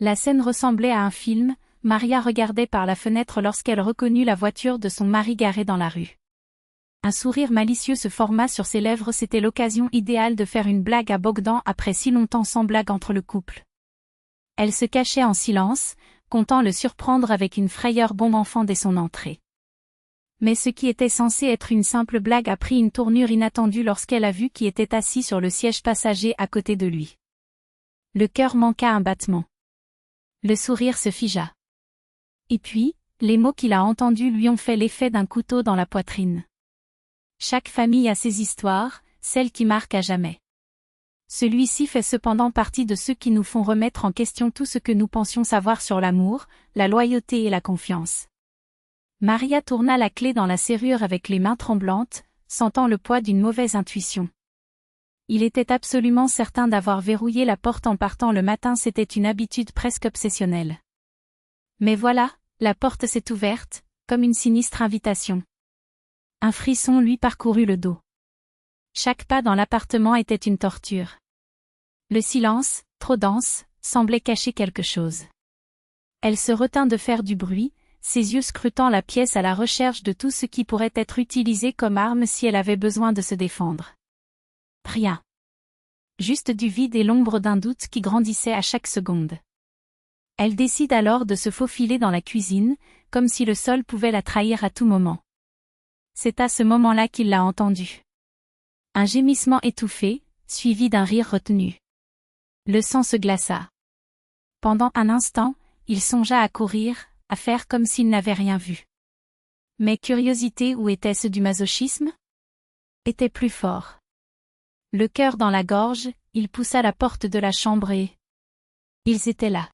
La scène ressemblait à un film. Maria regardait par la fenêtre lorsqu'elle reconnut la voiture de son mari garée dans la rue. Un sourire malicieux se forma sur ses lèvres. C'était l'occasion idéale de faire une blague à Bogdan après si longtemps sans blague entre le couple. Elle se cachait en silence, comptant le surprendre avec une frayeur bon enfant dès son entrée. Mais ce qui était censé être une simple blague a pris une tournure inattendue lorsqu'elle a vu qui était assis sur le siège passager à côté de lui. Le cœur manqua un battement. Le sourire se figea. Et puis, les mots qu'il a entendus lui ont fait l'effet d'un couteau dans la poitrine. Chaque famille a ses histoires, celles qui marquent à jamais. Celui-ci fait cependant partie de ceux qui nous font remettre en question tout ce que nous pensions savoir sur l'amour, la loyauté et la confiance. Maria tourna la clé dans la serrure avec les mains tremblantes, sentant le poids d'une mauvaise intuition. Il était absolument certain d'avoir verrouillé la porte en partant le matin. C'était une habitude presque obsessionnelle. Mais voilà, la porte s'est ouverte, comme une sinistre invitation. Un frisson lui parcourut le dos. Chaque pas dans l'appartement était une torture. Le silence, trop dense, semblait cacher quelque chose. Elle se retint de faire du bruit, ses yeux scrutant la pièce à la recherche de tout ce qui pourrait être utilisé comme arme si elle avait besoin de se défendre. Rien. Juste du vide et l'ombre d'un doute qui grandissait à chaque seconde. Elle décide alors de se faufiler dans la cuisine, comme si le sol pouvait la trahir à tout moment. C'est à ce moment-là qu'il l'a entendu. Un gémissement étouffé, suivi d'un rire retenu. Le sang se glaça. Pendant un instant, il songea à courir, à faire comme s'il n'avait rien vu. Mais curiosité ou était-ce du masochisme? Était plus fort. Le cœur dans la gorge, il poussa la porte de la chambre et... Ils étaient là.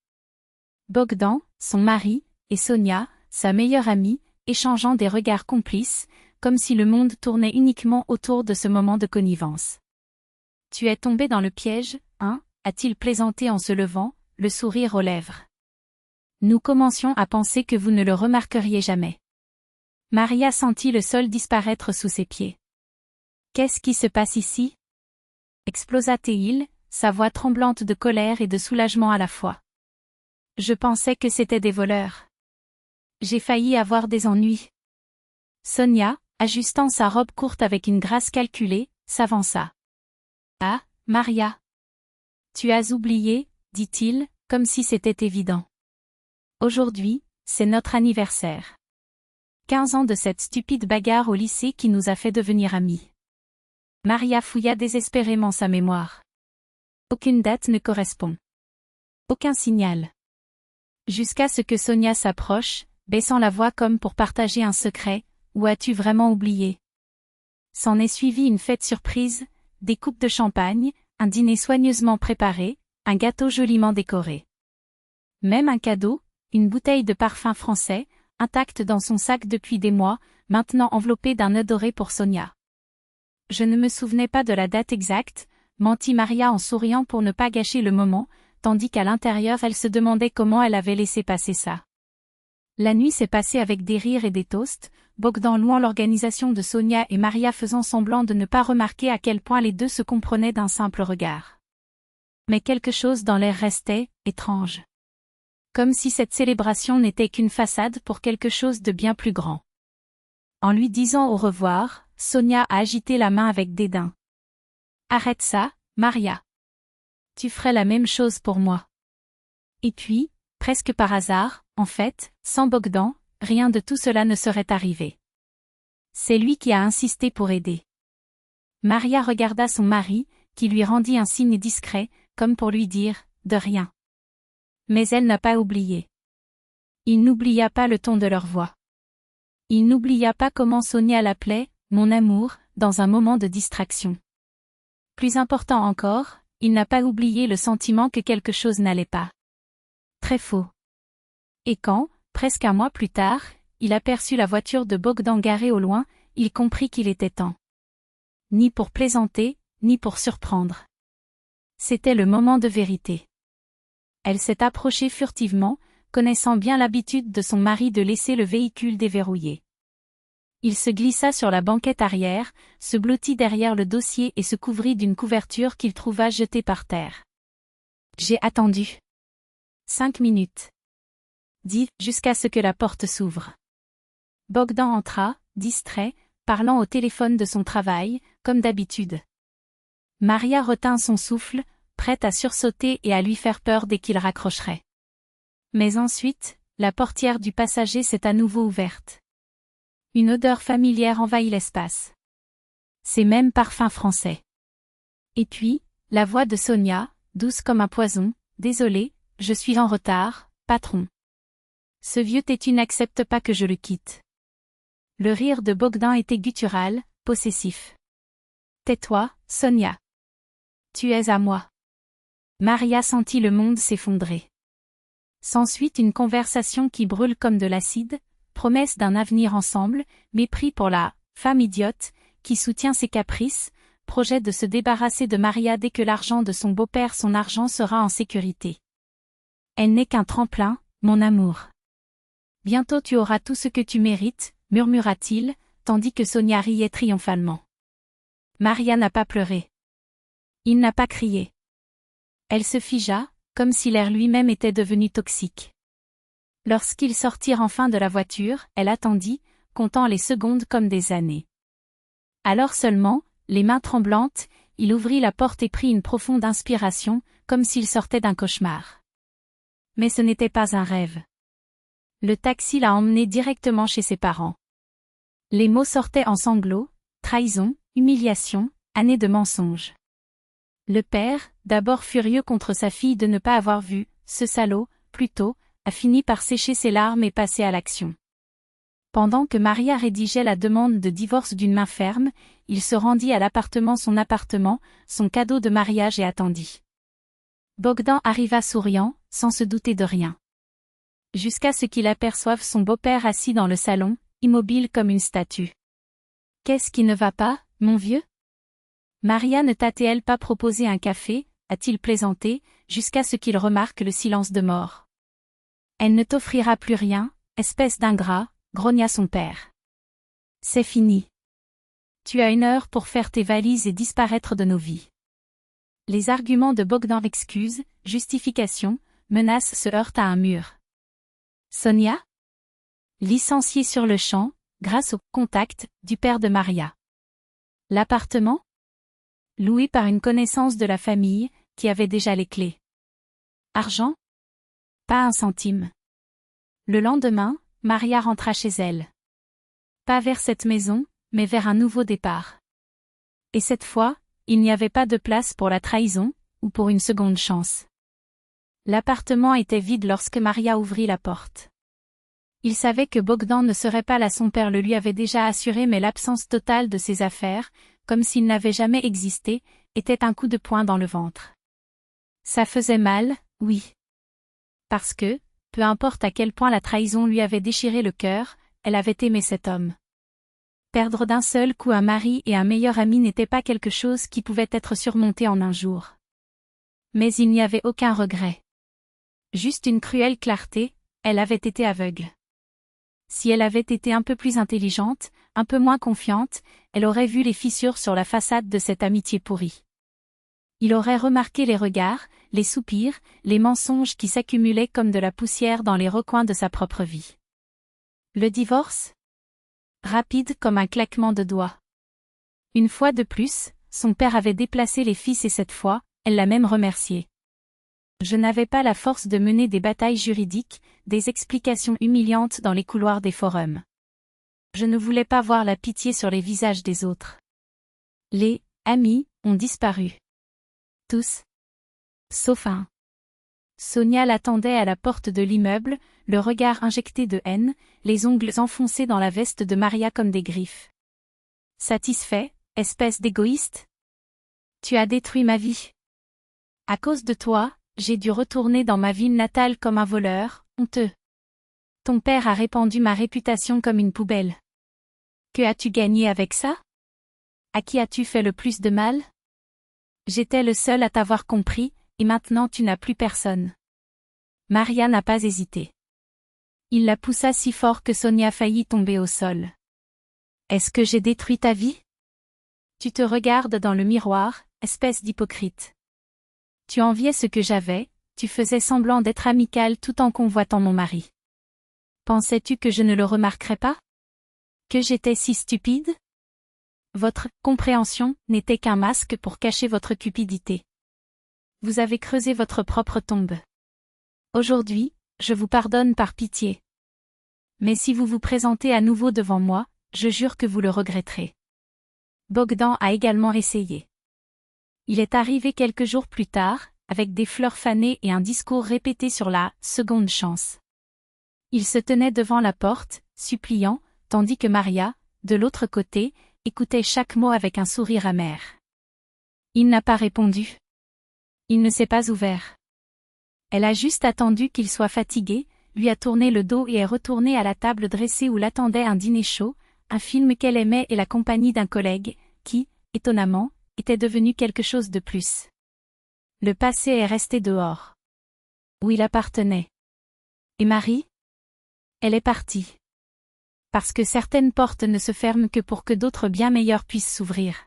Bogdan, son mari, et Sonia, sa meilleure amie, échangeant des regards complices, comme si le monde tournait uniquement autour de ce moment de connivence. « Tu es tombé dans le piège, hein » a-t-il plaisanté en se levant, le sourire aux lèvres. « Nous commencions à penser que vous ne le remarqueriez jamais. » Maria sentit le sol disparaître sous ses pieds. « Qu'est-ce qui se passe ici » explosa-t-il, sa voix tremblante de colère et de soulagement à la fois. « Je pensais que c'était des voleurs. J'ai failli avoir des ennuis. » Sonia, ajustant sa robe courte avec une grâce calculée, s'avança. « Ah, Maria. Tu as oublié, dit-il, comme si c'était évident. Aujourd'hui, c'est notre anniversaire. 15 ans de cette stupide bagarre au lycée qui nous a fait devenir amis. » Maria fouilla désespérément sa mémoire. Aucune date ne correspond. Aucun signal. Jusqu'à ce que Sonia s'approche, baissant la voix comme pour partager un secret. « Ou as-tu vraiment oublié ?» S'en est suivi une fête surprise, des coupes de champagne, un dîner soigneusement préparé, un gâteau joliment décoré. Même un cadeau, une bouteille de parfum français, intacte dans son sac depuis des mois, maintenant enveloppée d'un nœud doré pour Sonia. Je ne me souvenais pas de la date exacte, mentit Maria en souriant pour ne pas gâcher le moment, tandis qu'à l'intérieur elle se demandait comment elle avait laissé passer ça. La nuit s'est passée avec des rires et des toasts, Bogdan louant l'organisation de Sonia et Maria faisant semblant de ne pas remarquer à quel point les deux se comprenaient d'un simple regard. Mais quelque chose dans l'air restait, étrange. Comme si cette célébration n'était qu'une façade pour quelque chose de bien plus grand. En lui disant au revoir, Sonia a agité la main avec dédain. « Arrête ça, Maria. Tu ferais la même chose pour moi. » Et puis, presque par hasard, en fait, sans Bogdan, rien de tout cela ne serait arrivé. C'est lui qui a insisté pour aider. Maria regarda son mari, qui lui rendit un signe discret, comme pour lui dire « de rien ». Mais elle n'a pas oublié. Il n'oublia pas le ton de leur voix. Il n'oublia pas comment Sonia l'appelait « mon amour » dans un moment de distraction. Plus important encore, il n'a pas oublié le sentiment que quelque chose n'allait pas. Très faux. Et quand, presque un mois plus tard, il aperçut la voiture de Bogdan garée au loin, il comprit qu'il était temps. Ni pour plaisanter, ni pour surprendre. C'était le moment de vérité. Elle s'est approchée furtivement, connaissant bien l'habitude de son mari de laisser le véhicule déverrouillé. Il se glissa sur la banquette arrière, se blottit derrière le dossier et se couvrit d'une couverture qu'il trouva jetée par terre. « J'ai attendu. » 5 minutes. 10, jusqu'à ce que la porte s'ouvre. Bogdan entra, distrait, parlant au téléphone de son travail, comme d'habitude. Maria retint son souffle, prête à sursauter et à lui faire peur dès qu'il raccrocherait. Mais ensuite, la portière du passager s'est à nouveau ouverte. Une odeur familière envahit l'espace. Ces mêmes parfums français. Et puis, la voix de Sonia, douce comme un poison, « Désolé, je suis en retard, patron. Ce vieux têtu n'accepte pas que je le quitte. » Le rire de Bogdan était guttural, possessif. « Tais-toi, Sonia. Tu es à moi. » Maria sentit le monde s'effondrer. S'ensuit une conversation qui brûle comme de l'acide, promesse d'un avenir ensemble, mépris pour la « femme idiote » qui soutient ses caprices, projet de se débarrasser de Maria dès que l'argent de son beau-père son argent sera en sécurité. Elle n'est qu'un tremplin, mon amour. Bientôt tu auras tout ce que tu mérites, murmura-t-il, tandis que Sonia riait triomphalement. Maria n'a pas pleuré. Il n'a pas crié. Elle se figea, comme si l'air lui-même était devenu toxique. Lorsqu'ils sortirent enfin de la voiture, elle attendit, comptant les secondes comme des années. Alors seulement, les mains tremblantes, il ouvrit la porte et prit une profonde inspiration, comme s'il sortait d'un cauchemar. Mais ce n'était pas un rêve. Le taxi l'a emmené directement chez ses parents. Les mots sortaient en sanglots, trahison, humiliation, années de mensonges. Le père, d'abord furieux contre sa fille de ne pas avoir vu, ce salaud, plus tôt, a fini par sécher ses larmes et passer à l'action. Pendant que Maria rédigeait la demande de divorce d'une main ferme, il se rendit à l'appartement, son cadeau de mariage et attendit. Bogdan arriva souriant, sans se douter de rien. Jusqu'à ce qu'il aperçoive son beau-père assis dans le salon, immobile comme une statue. « Qu'est-ce qui ne va pas, mon vieux ? Maria ne t'a-t-elle pas proposé un café ?» a-t-il plaisanté, jusqu'à ce qu'il remarque le silence de mort. « Elle ne t'offrira plus rien, espèce d'ingrat », grogna son père. « C'est fini. Tu as 1 heure pour faire tes valises et disparaître de nos vies. » Les arguments de Bogdan, excuses, justifications, menaces se heurtent à un mur. Sonia ? Licenciée sur le champ, grâce au contact du père de Maria. L'appartement ? Loué par une connaissance de la famille, qui avait déjà les clés. Argent ? Pas un centime. Le lendemain, Maria rentra chez elle. Pas vers cette maison, mais vers un nouveau départ. Et cette fois, il n'y avait pas de place pour la trahison, ou pour une seconde chance. L'appartement était vide lorsque Maria ouvrit la porte. Il savait que Bogdan ne serait pas là, son père le lui avait déjà assuré, mais l'absence totale de ses affaires, comme s'il n'avait jamais existé, était un coup de poing dans le ventre. Ça faisait mal, oui. Parce que, peu importe à quel point la trahison lui avait déchiré le cœur, elle avait aimé cet homme. Perdre d'un seul coup un mari et un meilleur ami n'était pas quelque chose qui pouvait être surmonté en un jour. Mais il n'y avait aucun regret. Juste une cruelle clarté, elle avait été aveugle. Si elle avait été un peu plus intelligente, un peu moins confiante, elle aurait vu les fissures sur la façade de cette amitié pourrie. Il aurait remarqué les regards, les soupirs, les mensonges qui s'accumulaient comme de la poussière dans les recoins de sa propre vie. Le divorce ? Rapide comme un claquement de doigts. Une fois de plus, son père avait déplacé les fils et cette fois, elle l'a même remercié. Je n'avais pas la force de mener des batailles juridiques, des explications humiliantes dans les couloirs des forums. Je ne voulais pas voir la pitié sur les visages des autres. Les amis ont disparu. Tous. Sauf un. Sonia l'attendait à la porte de l'immeuble, le regard injecté de haine, les ongles enfoncés dans la veste de Maria comme des griffes. Satisfait, espèce d'égoïste ? Tu as détruit ma vie. À cause de toi, j'ai dû retourner dans ma ville natale comme un voleur, honteux. Ton père a répandu ma réputation comme une poubelle. Que as-tu gagné avec ça ? À qui as-tu fait le plus de mal ? J'étais le seul à t'avoir compris, et maintenant tu n'as plus personne. Maria n'a pas hésité. Il la poussa si fort que Sonia faillit tomber au sol. Est-ce que j'ai détruit ta vie ? Tu te regardes dans le miroir, espèce d'hypocrite. Tu enviais ce que j'avais, Tu faisais semblant d'être amical tout en convoitant mon mari. Pensais-tu que je ne le remarquerais pas? Que j'étais si stupide? Votre compréhension n'était qu'un masque pour cacher votre cupidité. Vous avez creusé votre propre tombe. Aujourd'hui, je vous pardonne par pitié. Mais si vous vous présentez à nouveau devant moi, je jure que vous le regretterez. Bogdan a également essayé. Il est arrivé quelques jours plus tard, avec des fleurs fanées et un discours répété sur la seconde chance. Il se tenait devant la porte, suppliant, tandis que Maria, de l'autre côté, écoutait chaque mot avec un sourire amer. Il n'a pas répondu. Il ne s'est pas ouvert. Elle a juste attendu qu'il soit fatigué, lui a tourné le dos et est retournée à la table dressée où l'attendait un dîner chaud, un film qu'elle aimait et la compagnie d'un collègue, qui, étonnamment, était devenu quelque chose de plus. Le passé est resté dehors. Où il appartenait. Et Marie? Elle est partie. Parce que certaines portes ne se ferment que pour que d'autres bien meilleures puissent s'ouvrir.